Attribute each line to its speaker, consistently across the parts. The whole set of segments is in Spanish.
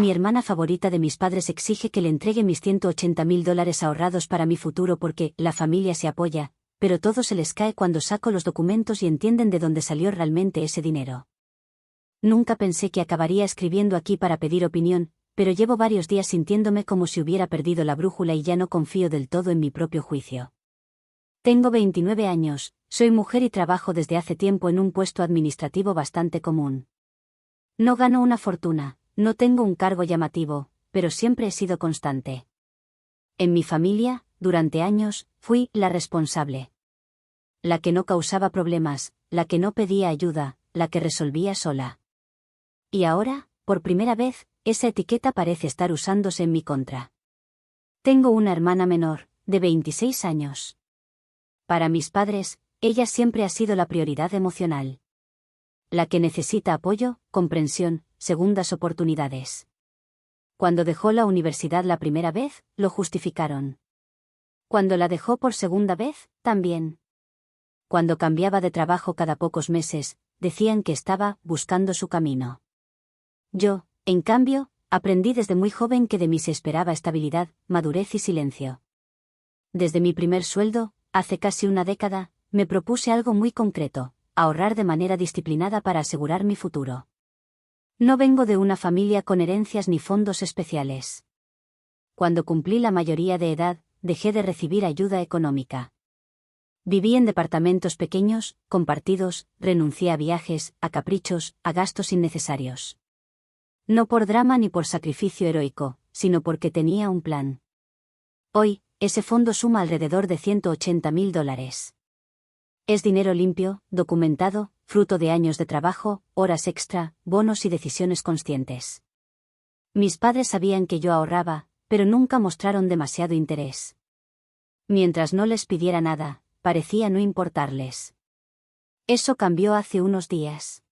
Speaker 1: Mi hermana favorita de mis padres exige que le entregue mis $180.000 ahorrados para mi futuro porque la familia se apoya, pero todo se les cae cuando saco los documentos y entienden de dónde salió realmente ese dinero. Nunca pensé que acabaría escribiendo aquí para pedir opinión, pero llevo varios días sintiéndome como si hubiera perdido la brújula y ya no confío del todo en mi propio juicio. Tengo 29 años, soy mujer y trabajo desde hace tiempo en un puesto administrativo bastante común. No gano una fortuna, no tengo un cargo llamativo, pero siempre he sido constante. En mi familia, durante años, fui la responsable. La que no causaba problemas, la que no pedía ayuda, la que resolvía sola. Y ahora, por primera vez, esa etiqueta parece estar usándose en mi contra. Tengo una hermana menor, de 26 años. Para mis padres, ella siempre ha sido la prioridad emocional. La que necesita apoyo, comprensión, segundas oportunidades. Cuando dejó la universidad la primera vez, lo justificaron. Cuando la dejó por segunda vez, también. Cuando cambiaba de trabajo cada pocos meses, decían que estaba buscando su camino. Yo, en cambio, aprendí desde muy joven que de mí se esperaba estabilidad, madurez y silencio. Desde mi primer sueldo, hace casi una década, me propuse algo muy concreto: ahorrar de manera disciplinada para asegurar mi futuro. No vengo de una familia con herencias ni fondos especiales. Cuando cumplí la mayoría de edad, dejé de recibir ayuda económica. Viví en departamentos pequeños, compartidos, renuncié a viajes, a caprichos, a gastos innecesarios. No por drama ni por sacrificio heroico, sino porque tenía un plan. Hoy, ese fondo suma alrededor de $180.000. Es dinero limpio, documentado, fruto de años de trabajo, horas extra, bonos y decisiones conscientes. Mis padres sabían que yo ahorraba, pero nunca mostraron demasiado interés. Mientras no les pidiera nada, parecía no importarles. Eso cambió hace unos días.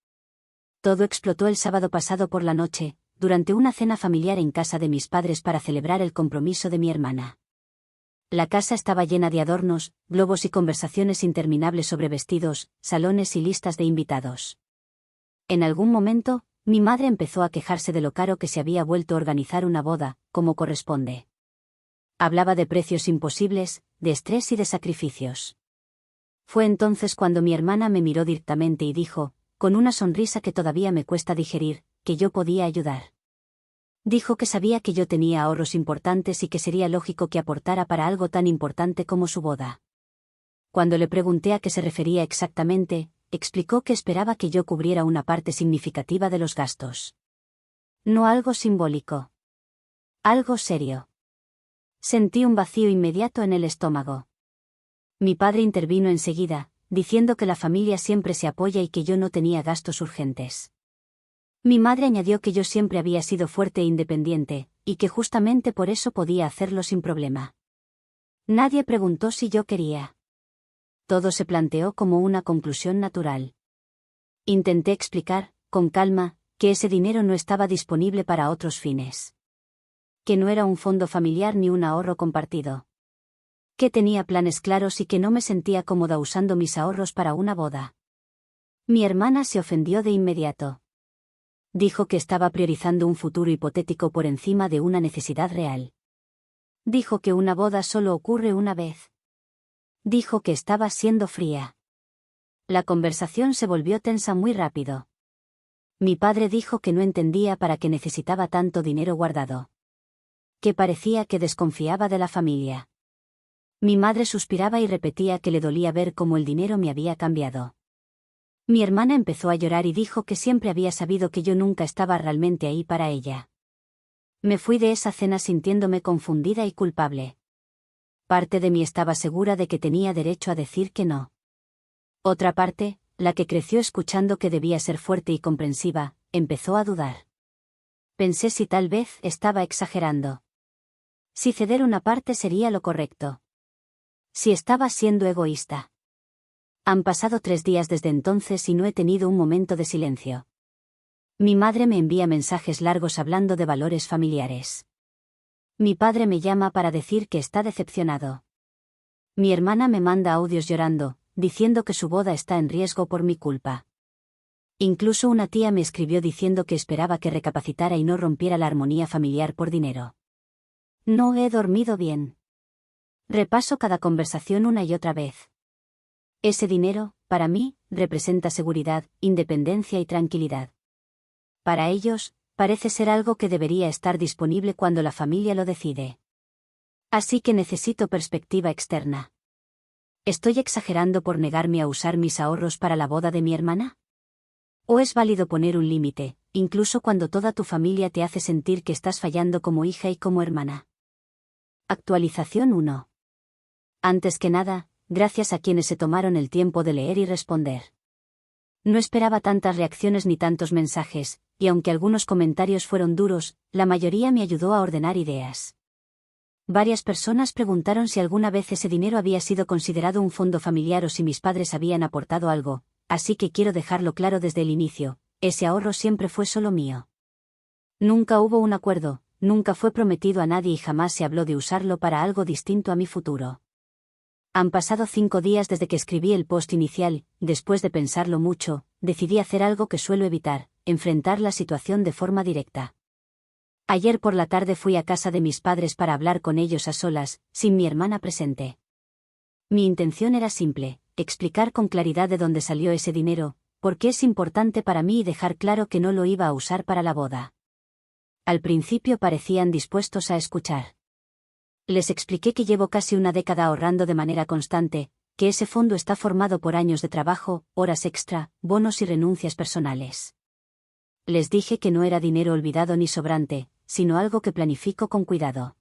Speaker 1: Todo explotó el sábado pasado por la noche, durante una cena familiar en casa de mis padres para celebrar el compromiso de mi hermana. La casa estaba llena de adornos, globos y conversaciones interminables sobre vestidos, salones y listas de invitados. En algún momento, mi madre empezó a quejarse de lo caro que se había vuelto organizar una boda, como corresponde. Hablaba de precios imposibles, de estrés y de sacrificios. Fue entonces cuando mi hermana me miró directamente y dijo, con una sonrisa que todavía me cuesta digerir, que yo podía ayudar. Dijo que sabía que yo tenía ahorros importantes y que sería lógico que aportara para algo tan importante como su boda. Cuando le pregunté a qué se refería exactamente, explicó que esperaba que yo cubriera una parte significativa de los gastos. No algo simbólico. Algo serio. Sentí un vacío inmediato en el estómago. Mi padre intervino enseguida, diciendo que la familia siempre se apoya y que yo no tenía gastos urgentes. Mi madre añadió que yo siempre había sido fuerte e independiente, y que justamente por eso podía hacerlo sin problema. Nadie preguntó si yo quería. Todo se planteó como una conclusión natural. Intenté explicar, con calma, que ese dinero no estaba disponible para otros fines. Que no era un fondo familiar ni un ahorro compartido. Que tenía planes claros y que no me sentía cómoda usando mis ahorros para una boda. Mi hermana se ofendió de inmediato. Dijo que estaba priorizando un futuro hipotético por encima de una necesidad real. Dijo que una boda solo ocurre una vez. Dijo que estaba siendo fría. La conversación se volvió tensa muy rápido. Mi padre dijo que no entendía para qué necesitaba tanto dinero guardado. Que parecía que desconfiaba de la familia. Mi madre suspiraba y repetía que le dolía ver cómo el dinero me había cambiado. Mi hermana empezó a llorar y dijo que siempre había sabido que yo nunca estaba realmente ahí para ella. Me fui de esa cena sintiéndome confundida y culpable. Parte de mí estaba segura de que tenía derecho a decir que no. Otra parte, la que creció escuchando que debía ser fuerte y comprensiva, empezó a dudar. Pensé si tal vez estaba exagerando. Si ceder una parte sería lo correcto. Si estaba siendo egoísta. Han pasado 3 días desde entonces y no he tenido un momento de silencio. Mi madre me envía mensajes largos hablando de valores familiares. Mi padre me llama para decir que está decepcionado. Mi hermana me manda audios llorando, diciendo que su boda está en riesgo por mi culpa. Incluso una tía me escribió diciendo que esperaba que recapacitara y no rompiera la armonía familiar por dinero. No he dormido bien. Repaso cada conversación una y otra vez. Ese dinero, para mí, representa seguridad, independencia y tranquilidad. Para ellos, parece ser algo que debería estar disponible cuando la familia lo decide. Así que necesito perspectiva externa. ¿Estoy exagerando por negarme a usar mis ahorros para la boda de mi hermana? ¿O es válido poner un límite, incluso cuando toda tu familia te hace sentir que estás fallando como hija y como hermana? Actualización 1. Antes que nada, gracias a quienes se tomaron el tiempo de leer y responder. No esperaba tantas reacciones ni tantos mensajes, y aunque algunos comentarios fueron duros, la mayoría me ayudó a ordenar ideas. Varias personas preguntaron si alguna vez ese dinero había sido considerado un fondo familiar o si mis padres habían aportado algo, así que quiero dejarlo claro desde el inicio, ese ahorro siempre fue solo mío. Nunca hubo un acuerdo, nunca fue prometido a nadie y jamás se habló de usarlo para algo distinto a mi futuro. Han pasado 5 días desde que escribí el post inicial, después de pensarlo mucho, decidí hacer algo que suelo evitar, enfrentar la situación de forma directa. Ayer por la tarde fui a casa de mis padres para hablar con ellos a solas, sin mi hermana presente. Mi intención era simple, explicar con claridad de dónde salió ese dinero, por qué es importante para mí y dejar claro que no lo iba a usar para la boda. Al principio parecían dispuestos a escuchar. Les expliqué que llevo casi una década ahorrando de manera constante, que ese fondo está formado por años de trabajo, horas extra, bonos y renuncias personales. Les dije que no era dinero olvidado ni sobrante, sino algo que planifico con cuidado.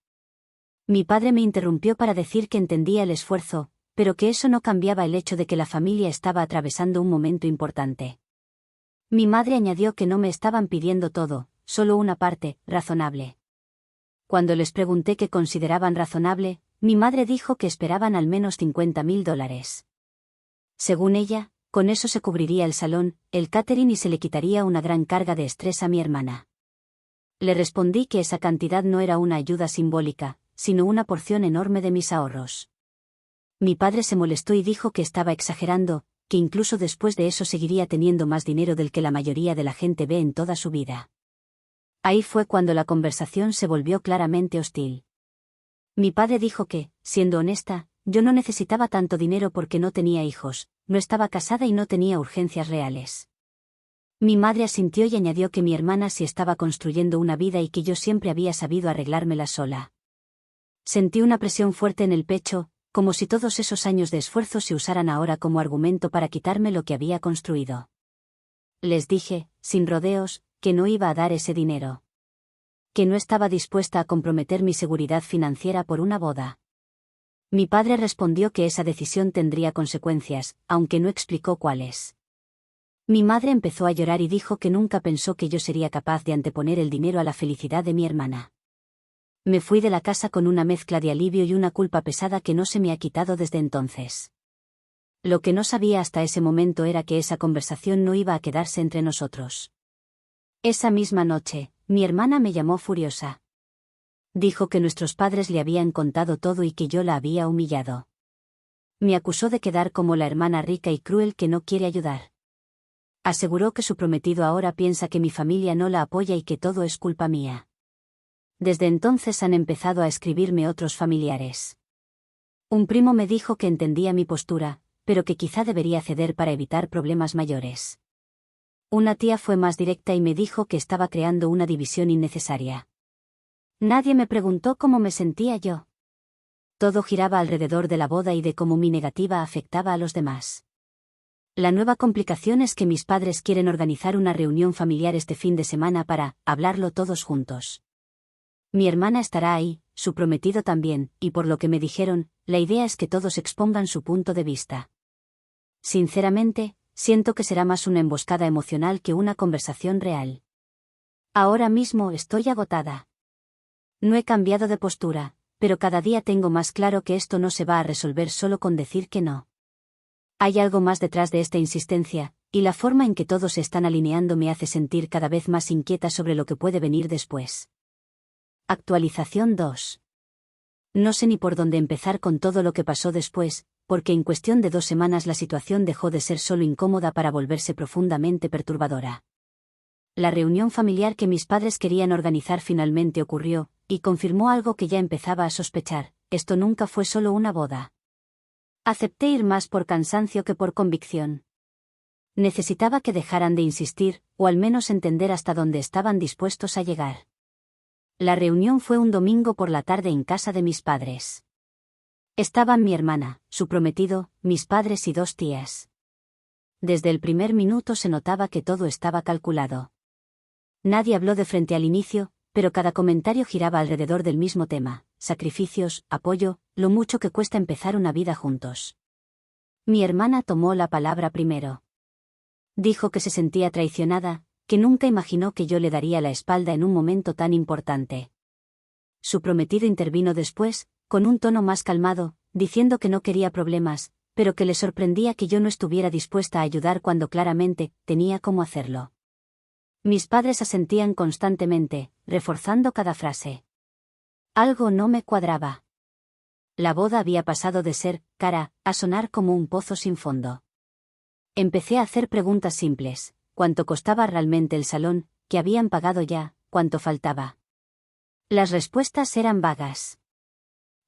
Speaker 1: Mi padre me interrumpió para decir que entendía el esfuerzo, pero que eso no cambiaba el hecho de que la familia estaba atravesando un momento importante. Mi madre añadió que no me estaban pidiendo todo, solo una parte, razonable. Cuando les pregunté qué consideraban razonable, mi madre dijo que esperaban al menos $50.000. Según ella, con eso se cubriría el salón, el catering y se le quitaría una gran carga de estrés a mi hermana. Le respondí que esa cantidad no era una ayuda simbólica, sino una porción enorme de mis ahorros. Mi padre se molestó y dijo que estaba exagerando, que incluso después de eso seguiría teniendo más dinero del que la mayoría de la gente ve en toda su vida. Ahí fue cuando la conversación se volvió claramente hostil. Mi padre dijo que, siendo honesta, yo no necesitaba tanto dinero porque no tenía hijos, no estaba casada y no tenía urgencias reales. Mi madre asintió y añadió que mi hermana sí estaba construyendo una vida y que yo siempre había sabido arreglármela sola. Sentí una presión fuerte en el pecho, como si todos esos años de esfuerzo se usaran ahora como argumento para quitarme lo que había construido. Les dije, sin rodeos, que no iba a dar ese dinero. Que no estaba dispuesta a comprometer mi seguridad financiera por una boda. Mi padre respondió que esa decisión tendría consecuencias, aunque no explicó cuáles. Mi madre empezó a llorar y dijo que nunca pensó que yo sería capaz de anteponer el dinero a la felicidad de mi hermana. Me fui de la casa con una mezcla de alivio y una culpa pesada que no se me ha quitado desde entonces. Lo que no sabía hasta ese momento era que esa conversación no iba a quedarse entre nosotros. Esa misma noche, mi hermana me llamó furiosa. Dijo que nuestros padres le habían contado todo y que yo la había humillado. Me acusó de quedar como la hermana rica y cruel que no quiere ayudar. Aseguró que su prometido ahora piensa que mi familia no la apoya y que todo es culpa mía. Desde entonces han empezado a escribirme otros familiares. Un primo me dijo que entendía mi postura, pero que quizá debería ceder para evitar problemas mayores. Una tía fue más directa y me dijo que estaba creando una división innecesaria. Nadie me preguntó cómo me sentía yo. Todo giraba alrededor de la boda y de cómo mi negativa afectaba a los demás. La nueva complicación es que mis padres quieren organizar una reunión familiar este fin de semana para hablarlo todos juntos. Mi hermana estará ahí, su prometido también, y por lo que me dijeron, la idea es que todos expongan su punto de vista. Sinceramente, siento que será más una emboscada emocional que una conversación real. Ahora mismo estoy agotada. No he cambiado de postura, pero cada día tengo más claro que esto no se va a resolver solo con decir que no. Hay algo más detrás de esta insistencia, y la forma en que todos se están alineando me hace sentir cada vez más inquieta sobre lo que puede venir después. Actualización 2. No sé ni por dónde empezar con todo lo que pasó después, porque en cuestión de 2 semanas la situación dejó de ser solo incómoda para volverse profundamente perturbadora. La reunión familiar que mis padres querían organizar finalmente ocurrió, y confirmó algo que ya empezaba a sospechar: esto nunca fue solo una boda. Acepté ir más por cansancio que por convicción. Necesitaba que dejaran de insistir, o al menos entender hasta dónde estaban dispuestos a llegar. La reunión fue un domingo por la tarde en casa de mis padres. Estaban mi hermana, su prometido, mis padres y 2 tías. Desde el primer minuto se notaba que todo estaba calculado. Nadie habló de frente al inicio, pero cada comentario giraba alrededor del mismo tema: sacrificios, apoyo, lo mucho que cuesta empezar una vida juntos. Mi hermana tomó la palabra primero. Dijo que se sentía traicionada, que nunca imaginó que yo le daría la espalda en un momento tan importante. Su prometido intervino después, con un tono más calmado, diciendo que no quería problemas, pero que le sorprendía que yo no estuviera dispuesta a ayudar cuando claramente tenía cómo hacerlo. Mis padres asentían constantemente, reforzando cada frase. Algo no me cuadraba. La boda había pasado de ser cara a sonar como un pozo sin fondo. Empecé a hacer preguntas simples: ¿cuánto costaba realmente el salón, que habían pagado ya, cuánto faltaba? Las respuestas eran vagas.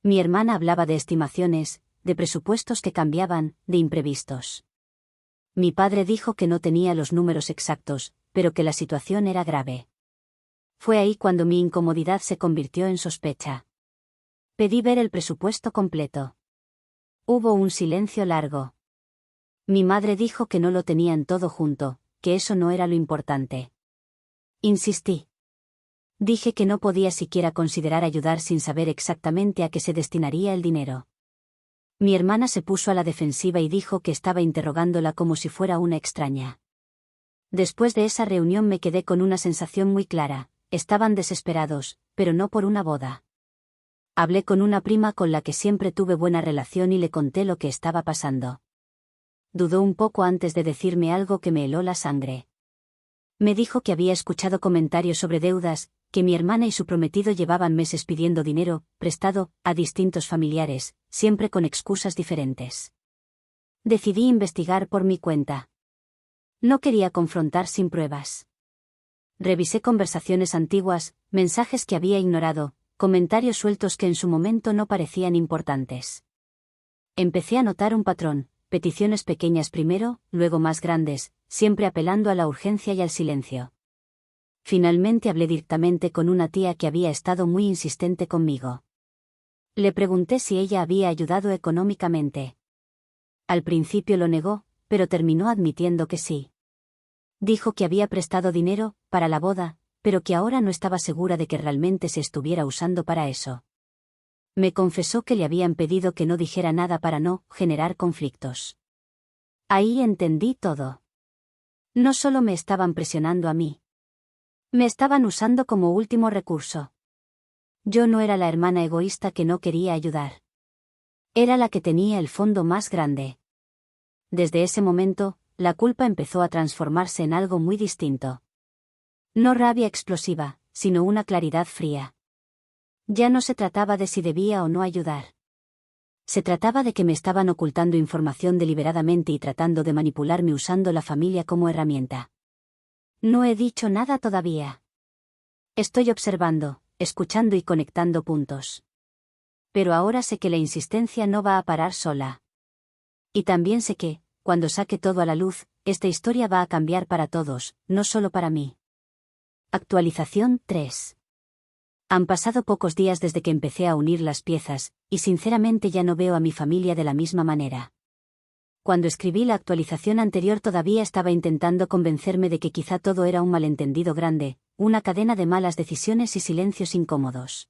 Speaker 1: Mi hermana hablaba de estimaciones, de presupuestos que cambiaban, de imprevistos. Mi padre dijo que no tenía los números exactos, pero que la situación era grave. Fue ahí cuando mi incomodidad se convirtió en sospecha. Pedí ver el presupuesto completo. Hubo un silencio largo. Mi madre dijo que no lo tenían todo junto, que eso no era lo importante. Insistí. Dije que no podía siquiera considerar ayudar sin saber exactamente a qué se destinaría el dinero. Mi hermana se puso a la defensiva y dijo que estaba interrogándola como si fuera una extraña. Después de esa reunión me quedé con una sensación muy clara: estaban desesperados, pero no por una boda. Hablé con una prima con la que siempre tuve buena relación y le conté lo que estaba pasando. Dudó un poco antes de decirme algo que me heló la sangre. Me dijo que había escuchado comentarios sobre deudas, que mi hermana y su prometido llevaban meses pidiendo dinero prestado a distintos familiares, siempre con excusas diferentes. Decidí investigar por mi cuenta. No quería confrontar sin pruebas. Revisé conversaciones antiguas, mensajes que había ignorado, comentarios sueltos que en su momento no parecían importantes. Empecé a notar un patrón: peticiones pequeñas primero, luego más grandes, siempre apelando a la urgencia y al silencio. Finalmente hablé directamente con una tía que había estado muy insistente conmigo. Le pregunté si ella había ayudado económicamente. Al principio lo negó, pero terminó admitiendo que sí. Dijo que había prestado dinero para la boda, pero que ahora no estaba segura de que realmente se estuviera usando para eso. Me confesó que le habían pedido que no dijera nada para no generar conflictos. Ahí entendí todo. No solo me estaban presionando a mí. Me estaban usando como último recurso. Yo no era la hermana egoísta que no quería ayudar. Era la que tenía el fondo más grande. Desde ese momento, la culpa empezó a transformarse en algo muy distinto. No rabia explosiva, sino una claridad fría. Ya no se trataba de si debía o no ayudar. Se trataba de que me estaban ocultando información deliberadamente y tratando de manipularme usando la familia como herramienta. No he dicho nada todavía. Estoy observando, escuchando y conectando puntos. Pero ahora sé que la insistencia no va a parar sola. Y también sé que, cuando saque todo a la luz, esta historia va a cambiar para todos, no solo para mí. Actualización 3. Han pasado pocos días desde que empecé a unir las piezas, y sinceramente ya no veo a mi familia de la misma manera. Cuando escribí la actualización anterior todavía estaba intentando convencerme de que quizá todo era un malentendido grande, una cadena de malas decisiones y silencios incómodos.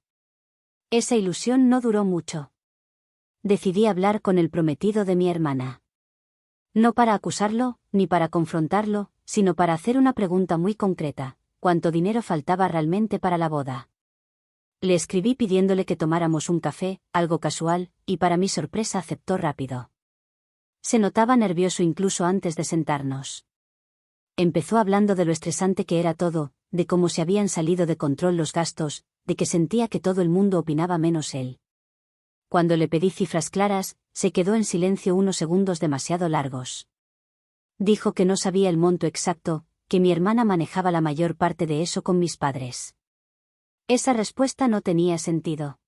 Speaker 1: Esa ilusión no duró mucho. Decidí hablar con el prometido de mi hermana. No para acusarlo, ni para confrontarlo, sino para hacer una pregunta muy concreta: ¿cuánto dinero faltaba realmente para la boda? Le escribí pidiéndole que tomáramos un café, algo casual, y para mi sorpresa aceptó rápido. Se notaba nervioso incluso antes de sentarnos. Empezó hablando de lo estresante que era todo, de cómo se habían salido de control los gastos, de que sentía que todo el mundo opinaba menos él. Cuando le pedí cifras claras, se quedó en silencio unos segundos demasiado largos. Dijo que no sabía el monto exacto, que mi hermana manejaba la mayor parte de eso con mis padres. Esa respuesta no tenía sentido.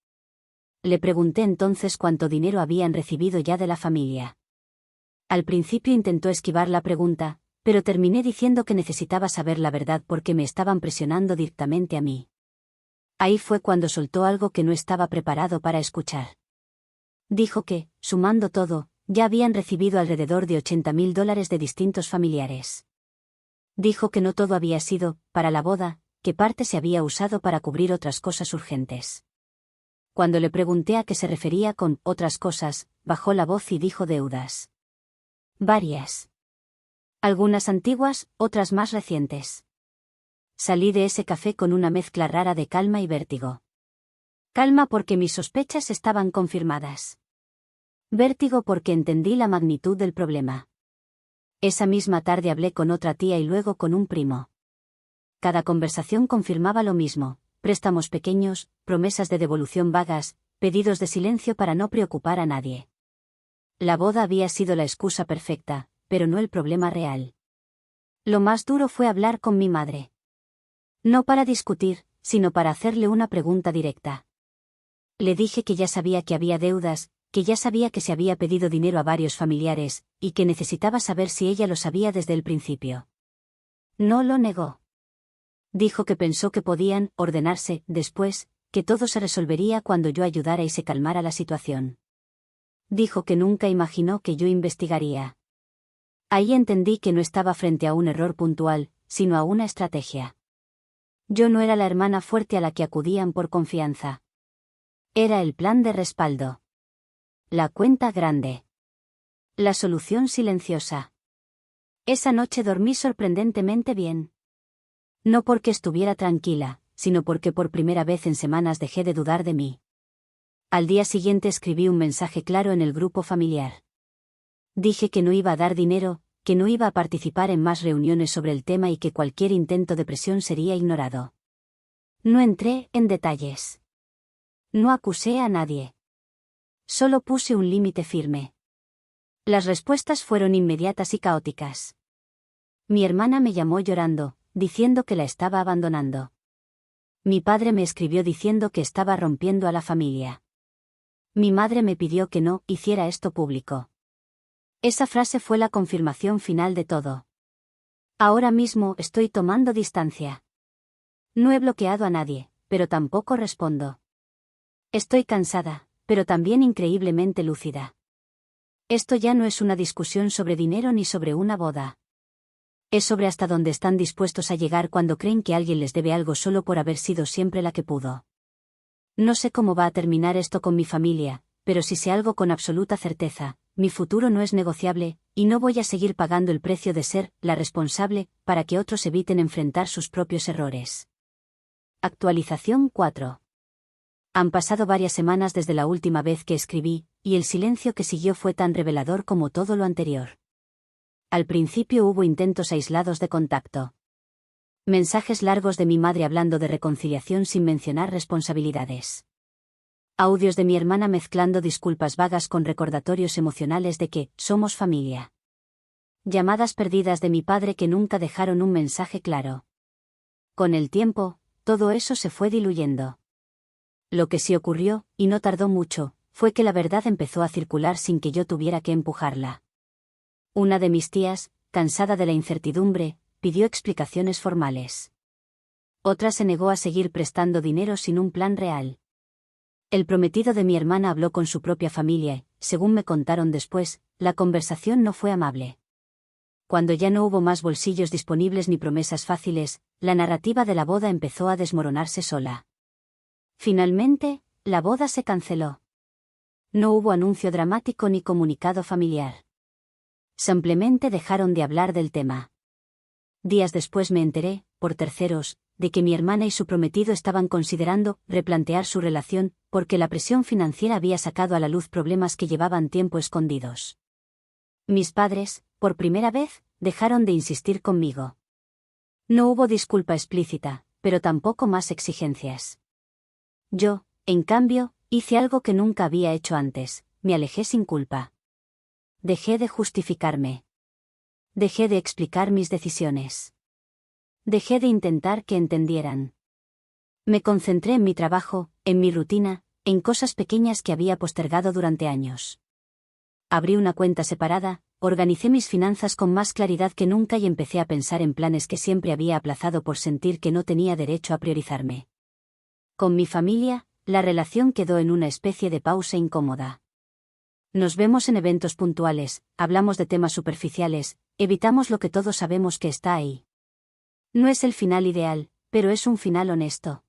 Speaker 1: Le pregunté entonces cuánto dinero habían recibido ya de la familia. Al principio intentó esquivar la pregunta, pero terminé diciendo que necesitaba saber la verdad porque me estaban presionando directamente a mí. Ahí fue cuando soltó algo que no estaba preparado para escuchar. Dijo que, sumando todo, ya habían recibido alrededor de $80.000 de distintos familiares. Dijo que no todo había sido para la boda, que parte se había usado para cubrir otras cosas urgentes. Cuando le pregunté a qué se refería con otras cosas, bajó la voz y dijo deudas. Varias. Algunas antiguas, otras más recientes. Salí de ese café con una mezcla rara de calma y vértigo. Calma porque mis sospechas estaban confirmadas. Vértigo porque entendí la magnitud del problema. Esa misma tarde hablé con otra tía y luego con un primo. Cada conversación confirmaba lo mismo: préstamos pequeños, promesas de devolución vagas, pedidos de silencio para no preocupar a nadie. La boda había sido la excusa perfecta, pero no el problema real. Lo más duro fue hablar con mi madre. No para discutir, sino para hacerle una pregunta directa. Le dije que ya sabía que había deudas, que ya sabía que se había pedido dinero a varios familiares, y que necesitaba saber si ella lo sabía desde el principio. No lo negó. Dijo que pensó que podían ordenarse después, que todo se resolvería cuando yo ayudara y se calmara la situación. Dijo que nunca imaginó que yo investigaría. Ahí entendí que no estaba frente a un error puntual, sino a una estrategia. Yo no era la hermana fuerte a la que acudían por confianza. Era el plan de respaldo. La cuenta grande. La solución silenciosa. Esa noche dormí sorprendentemente bien. No porque estuviera tranquila, sino porque por primera vez en semanas dejé de dudar de mí. Al día siguiente escribí un mensaje claro en el grupo familiar. Dije que no iba a dar dinero, que no iba a participar en más reuniones sobre el tema y que cualquier intento de presión sería ignorado. No entré en detalles. No acusé a nadie. Solo puse un límite firme. Las respuestas fueron inmediatas y caóticas. Mi hermana me llamó llorando, diciendo que la estaba abandonando. Mi padre me escribió diciendo que estaba rompiendo a la familia. Mi madre me pidió que no hiciera esto público. Esa frase fue la confirmación final de todo. Ahora mismo estoy tomando distancia. No he bloqueado a nadie, pero tampoco respondo. Estoy cansada, pero también increíblemente lúcida. Esto ya no es una discusión sobre dinero ni sobre una boda. Es sobre hasta dónde están dispuestos a llegar cuando creen que alguien les debe algo solo por haber sido siempre la que pudo. No sé cómo va a terminar esto con mi familia, pero sí sé algo con absoluta certeza: mi futuro no es negociable, y no voy a seguir pagando el precio de ser la responsable para que otros eviten enfrentar sus propios errores. Actualización 4. Han pasado varias semanas desde la última vez que escribí, y el silencio que siguió fue tan revelador como todo lo anterior. Al principio hubo intentos aislados de contacto. Mensajes largos de mi madre hablando de reconciliación sin mencionar responsabilidades. Audios de mi hermana mezclando disculpas vagas con recordatorios emocionales de que somos familia. Llamadas perdidas de mi padre que nunca dejaron un mensaje claro. Con el tiempo, todo eso se fue diluyendo. Lo que sí ocurrió, y no tardó mucho, fue que la verdad empezó a circular sin que yo tuviera que empujarla. Una de mis tías, cansada de la incertidumbre, pidió explicaciones formales. Otra se negó a seguir prestando dinero sin un plan real. El prometido de mi hermana habló con su propia familia y, según me contaron después, la conversación no fue amable. Cuando ya no hubo más bolsillos disponibles ni promesas fáciles, la narrativa de la boda empezó a desmoronarse sola. Finalmente, la boda se canceló. No hubo anuncio dramático ni comunicado familiar. Simplemente dejaron de hablar del tema. Días después me enteré, por terceros, de que mi hermana y su prometido estaban considerando replantear su relación, porque la presión financiera había sacado a la luz problemas que llevaban tiempo escondidos. Mis padres, por primera vez, dejaron de insistir conmigo. No hubo disculpa explícita, pero tampoco más exigencias. Yo, en cambio, hice algo que nunca había hecho antes: me alejé sin culpa. Dejé de justificarme. Dejé de explicar mis decisiones. Dejé de intentar que entendieran. Me concentré en mi trabajo, en mi rutina, en cosas pequeñas que había postergado durante años. Abrí una cuenta separada, organicé mis finanzas con más claridad que nunca y empecé a pensar en planes que siempre había aplazado por sentir que no tenía derecho a priorizarme. Con mi familia, la relación quedó en una especie de pausa incómoda. Nos vemos en eventos puntuales, hablamos de temas superficiales, evitamos lo que todos sabemos que está ahí. No es el final ideal, pero es un final honesto.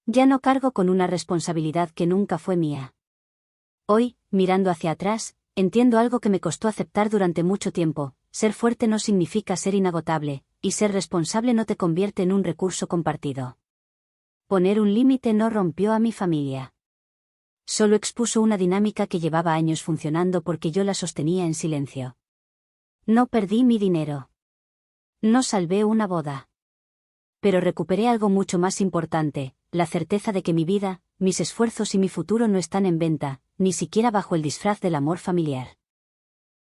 Speaker 1: Ya no cargo con una responsabilidad que nunca fue mía. Hoy, mirando hacia atrás, entiendo algo que me costó aceptar durante mucho tiempo: ser fuerte no significa ser inagotable, y ser responsable no te convierte en un recurso compartido. Poner un límite no rompió a mi familia. Solo expuso una dinámica que llevaba años funcionando porque yo la sostenía en silencio. No perdí mi dinero. No salvé una boda. Pero recuperé algo mucho más importante: la certeza de que mi vida, mis esfuerzos y mi futuro no están en venta, ni siquiera bajo el disfraz del amor familiar.